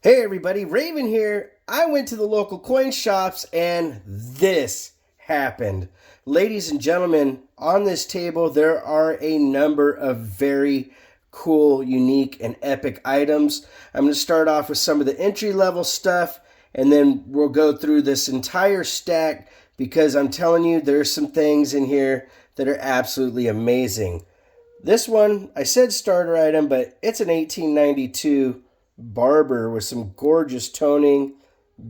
Hey everybody, Raven here. I went to the local coin shops and this happened. Ladies and gentlemen, on this table there are a number of very cool, unique, and epic items. I'm going to start off with some of the entry-level stuff and then we'll go through this entire stack because I'm telling you there's some things in here that are absolutely amazing. This one, I said starter item, but it's an 1892 Barber with some gorgeous toning.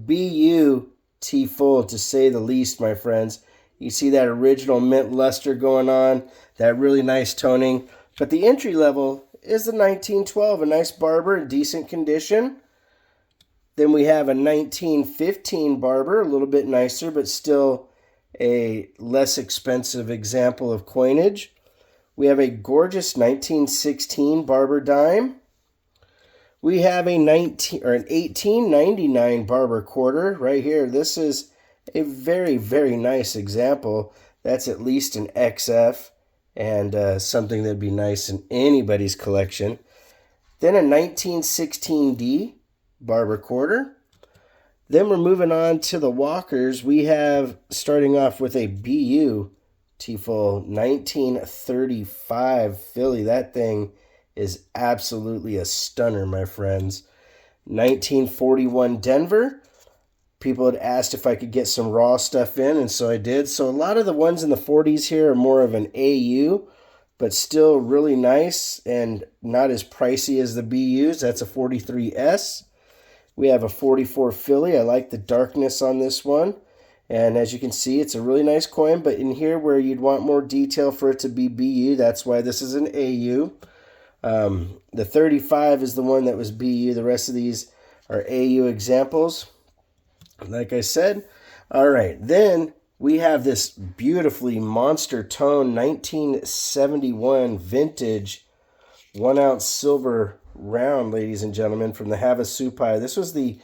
Beautiful to say the least, my friends. You see that original mint luster going on, that really nice toning. But the entry level is the 1912, a nice Barber in decent condition. Then we have a 1915 Barber, a little bit nicer, but still a less expensive example of coinage. We have a gorgeous 1916 Barber dime. We have an 1899 Barber quarter right here. This is a very, very nice example. That's at least an XF and something that'd be nice in anybody's collection. Then a 1916D Barber quarter. Then we're moving on to the walkers. We have, starting off with a beautiful 1935 Philly. That thing is absolutely a stunner, my friends. 1941 Denver. People had asked if I could get some raw stuff in, and so I did. So a lot of the ones in the 40s here are more of an AU, but still really nice and not as pricey as the BUs. That's a 43S. We have a 44 Philly. I like the darkness on this one. And as you can see, it's a really nice coin, but in here where you'd want more detail for it to be BU, that's why this is an AU. The 35 is the one that was BU. The rest of these are AU examples. Like I said. All right. Then we have this beautifully monster tone 1971 vintage 1 ounce silver round, ladies and gentlemen, from the Havasupai. This was the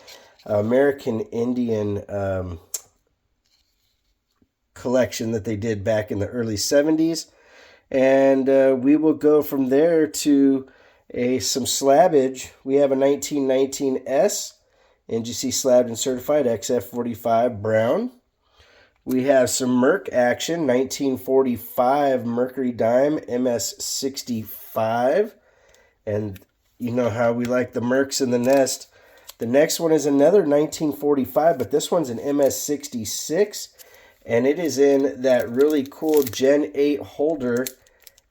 American Indian collection that they did back in the early 70s. And we will go from there to some slabbage. We have a 1919 S, NGC slabbed and certified XF45 brown. We have some Merc action, 1945 Mercury dime MS65. And you know how we like the Mercs in the nest. The next one is another 1945, but this one's an MS66. And it is in that really cool Gen 8 holder.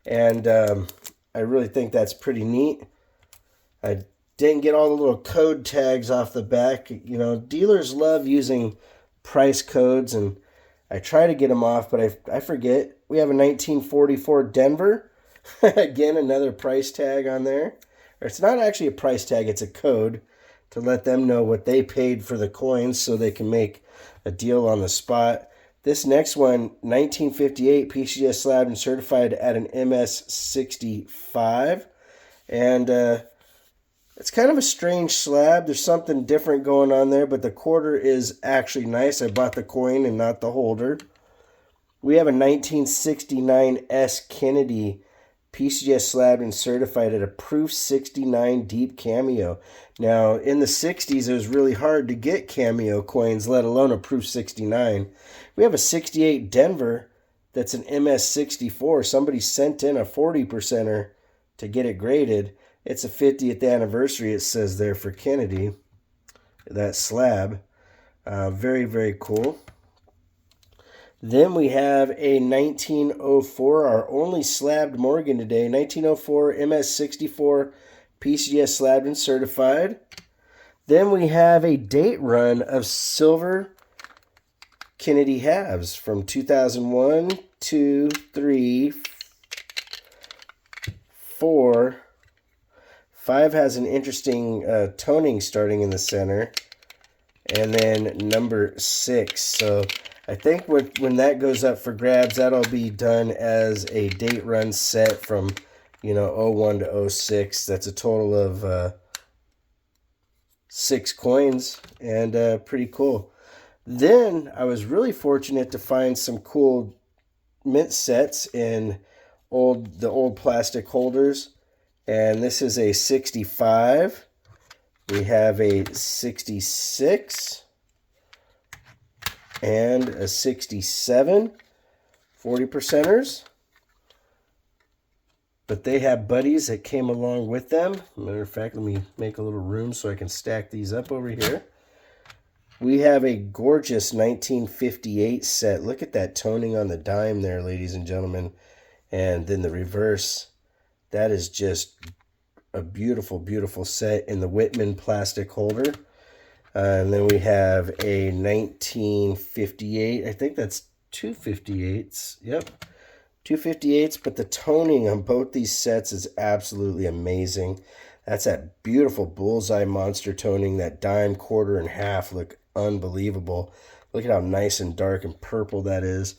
And I really think that's pretty neat. I didn't get all the little code tags off the back. You know, dealers love using price codes, and I try to get them off, but I forget. We have a 1944 Denver. Again, another price tag on there. Or it's not actually a price tag, it's a code to let them know what they paid for the coins so they can make a deal on the spot. This next one, 1958, PCS slabbed and certified at an MS65. And it's kind of a strange slab. There's something different going on there, but the quarter is actually nice. I bought the coin and not the holder. We have a 1969 S Kennedy, PCS slabbed and certified at a Proof 69 deep cameo. Now, in the 60s, it was really hard to get cameo coins, let alone a Proof 69. We have a 68 Denver that's an MS64. Somebody sent in a 40%er to get it graded. It's a 50th anniversary, it says there, for Kennedy, that slab. Very, very cool. Then we have a 1904, our only slabbed Morgan today, 1904 MS64 PCS slabbed and certified. Then we have a date run of silver Kennedy halves from 2001, 2, 3, 4. 5 has an interesting toning starting in the center. And then number 6. So I think when that goes up for grabs, that'll be done as a date run set from, you know, 01 to 06. That's a total of 6 coins, and pretty cool. Then I was really fortunate to find some cool mint sets in the old plastic holders. And this is a 65 We have a 66 and a 67 40%ers. But they have buddies that came along with them. Matter of fact, let me make a little room so I can stack these up over here. We have a gorgeous 1958 set. Look at that toning on the dime there, ladies and gentlemen. And then the reverse. That is just a beautiful, beautiful set in the Whitman plastic holder. And then we have a 1958. I think that's 258s. Yep. 258s, but the toning on both these sets is absolutely amazing. That's that beautiful bullseye monster toning. That dime, quarter, and half look unbelievable. Look at how nice and dark and purple that is.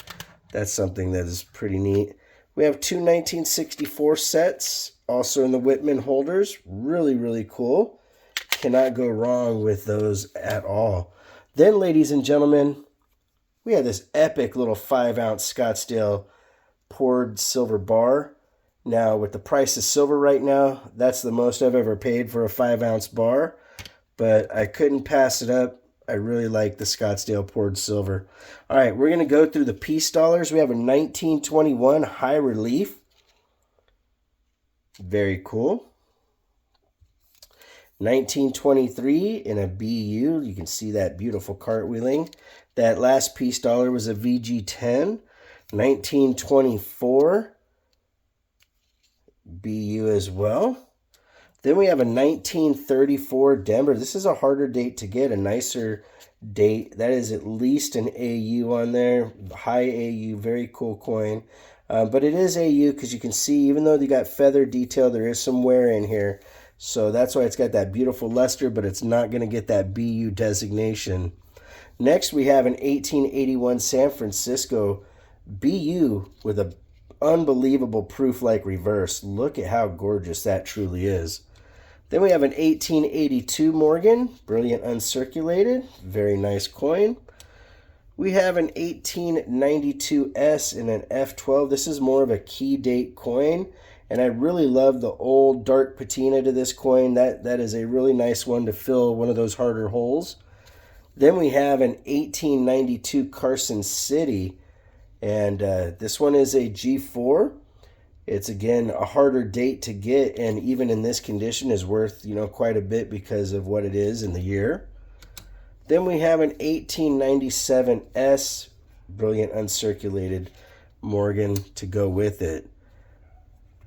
That's something that is pretty neat. We have two 1964 sets, also in the Whitman holders. Really, really cool. Cannot go wrong with those at all. Then, ladies and gentlemen, we have this epic little 5-ounce Scottsdale poured silver bar. Now, with the price of silver right now, that's the most I've ever paid for a 5-ounce bar. But I couldn't pass it up. I really like the Scottsdale poured silver. All right, we're going to go through the piece dollars. We have a 1921 high relief. Very cool. 1923 in a BU. You can see that beautiful cartwheeling. That last piece dollar was a VG10. 1924 BU as well. Then we have a 1934 Denver. This is a harder date to get, a nicer date. That is at least an AU on there. High AU, very cool coin. But it is AU because you can see, even though you got feather detail, there is some wear in here. So that's why it's got that beautiful luster, but it's not going to get that BU designation. Next, we have an 1881 San Francisco BU with an unbelievable proof-like reverse. Look at how gorgeous that truly is. Then we have an 1882 Morgan, brilliant uncirculated, very nice coin. We have an 1892 S in an F12. This is more of a key date coin, and I really love the old dark patina to this coin. That is a really nice one to fill one of those harder holes. Then we have an 1892 Carson City, and this one is a G4. It's, again, a harder date to get, and even in this condition is worth, quite a bit because of what it is in the year. Then we have an 1897 S, brilliant uncirculated Morgan to go with it.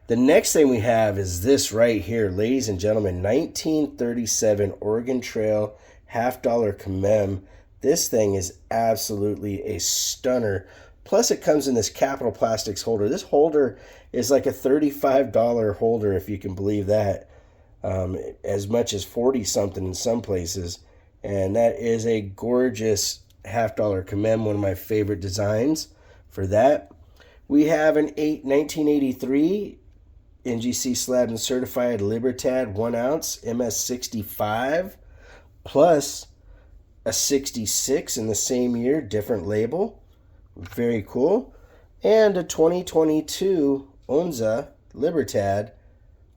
The next thing we have is this right here, ladies and gentlemen, 1937 Oregon Trail $half commem. This thing is absolutely a stunner. Plus, it comes in this Capital Plastics holder. This holder is like a $35 holder, if you can believe that. As much as 40-something in some places. And that is a gorgeous $half commem, one of my favorite designs for that. We have an 1983 NGC Slabbed and Certified Libertad 1 ounce MS65, plus a 66 in the same year, different label. Very cool. And a 2022 Onza Libertad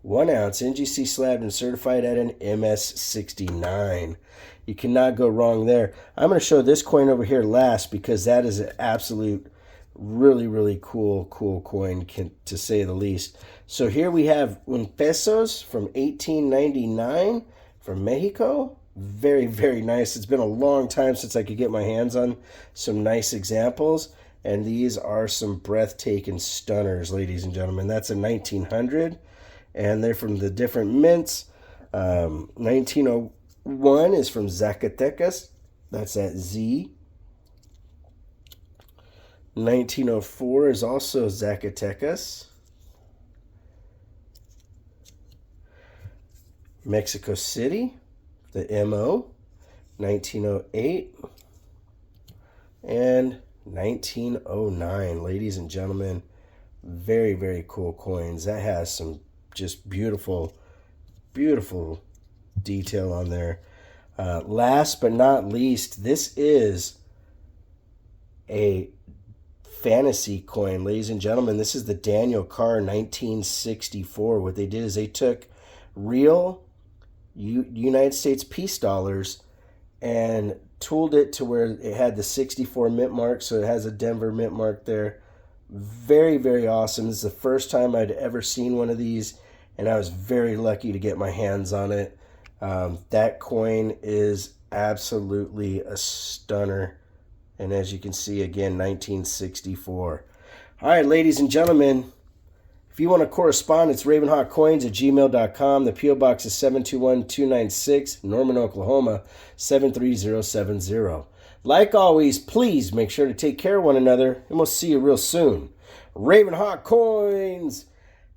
1 ounce NGC Slabbed and Certified at an MS69. You cannot go wrong there. I'm going to show this coin over here last because that is an absolute really, really cool coin, to say the least. So here we have un pesos from 1899 from Mexico. Very, very nice. It's been a long time since I could get my hands on some nice examples. And these are some breathtaking stunners, ladies and gentlemen. That's a 1900. And they're from the different mints. 1901 is from Zacatecas. That's at Z. 1904 is also Zacatecas. Mexico City, the MO, 1908, and 1909. Ladies and gentlemen, very, very cool coins. That has some just beautiful, beautiful detail on there. Last but not least, this is a fantasy coin, ladies and gentlemen. This is the Daniel Carr 1964. What they did is they took real United States peace dollars and tooled it to where it had the 64 mint mark, so it has a Denver mint mark there. Very, very awesome. This is the first time I'd ever seen one of these, and I was very lucky to get my hands on it. That coin is absolutely a stunner. And as you can see, again, 1964. All right, ladies and gentlemen, if you want to correspond, it's RavenHawkCoins@gmail.com. The P.O. Box is 721-296, Norman, Oklahoma, 73070. Like always, please make sure to take care of one another, and we'll see you real soon. RavenHawk Coins,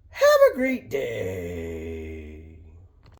have a great day.